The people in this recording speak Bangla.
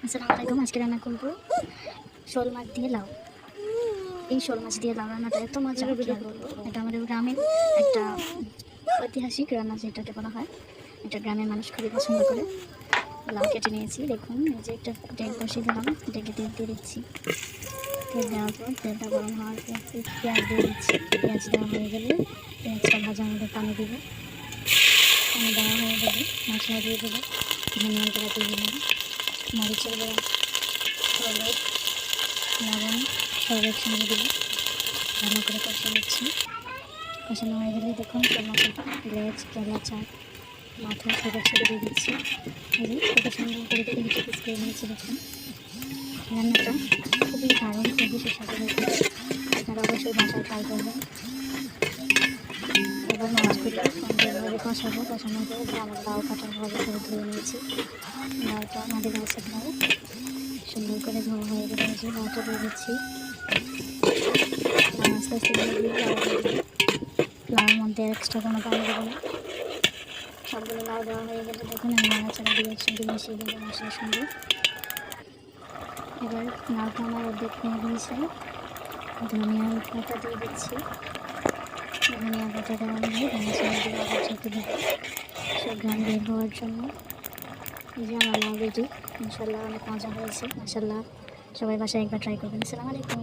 আসসালামু আলাইকুম। আজকে রান্না করবো শোল মাছ দিয়ে লাউ। এই শোল মাছ দিয়ে লাউ রান্নাটা এত মজা কি আর বলবো। এটা আমাদের গ্রামের একটা ঐতিহাসিক রান্না, যেটাকে বলা হয়। এটা গ্রামের মানুষ খুবই পছন্দ করে। লাউ কেটে নিয়েছি, দেখুন এই যে একটা তেল বসিয়ে দিলাম, এটাকে তেল দিয়ে দিচ্ছি। তেল দেওয়ার পর তেলটা গরম হওয়ার পর পেঁয়াজ দিয়ে দিচ্ছি। পেঁয়াজ দেওয়া হয়ে গেলে পেঁয়াজটা ভাজার মধ্যে পানি দিব। পানি দেওয়া হয়ে গেলে মশলা দিয়ে দেবো, ধনিয়া গুঁড়া দিয়ে দিলাম, মরিচের গুঁড়া, হলুদ, লবণ সব একসঙ্গে দিলে ভালো করে কষিয়ে নিচ্ছি। কষানো হয়ে গেলে দেখুন টমেটো, লেজ, কেলা, মাথা সব একসাথে দিয়ে দিচ্ছি। এই যে কত সুন্দর করে তিনটে পিস করে নিয়েছি। দেখুন রান্নাটা খুবই দারুণ, খুবই সুস্বাদু হয়েছে। আপনারা অবশ্যই বাসায় ট্রাই করবেন। এবার মাছগুলো সুন্দরভাবে কষানোর পরে যে আমার লাউ কাটার ভালো করে ধুয়ে নিয়েছি। লাউটা আমাদের গাছের লাউ, সুন্দর করে ধোয়া হয়ে গেলে যে লাউটা দিয়ে দিচ্ছি। আস্তে আস্তে দিয়ে দিয়ে লাউ দিয়ে দিই। লাউর মধ্যে এক্সট্রা কোনো পানি দেবো না। সবগুলো লাউ দেওয়া হয়ে গেলে দেখুন আমি নাড়াচাড়া দিয়ে একসঙ্গে মিশিয়ে দেবো মশলার সঙ্গে। এবার লাউটা আমার অর্ধেক হয়ে গিয়েছে, ধনিয়ার পাতা দিয়ে দিচ্ছি। ধনিয়া পাতা দেওয়া হলে নাড়াচাড়া দিয়ে আবার ঢেকে দেবো সব ঘ্রাণ বের হওয়ার জন্য। এই যে আমার লাউ রেডি। ইনশাল্লাহ অনেক মজা হয়েছে। মাশাল্লাহ, সবাই বাসায় একবার ট্রাই করবেন। আসসালামু আলাইকুম।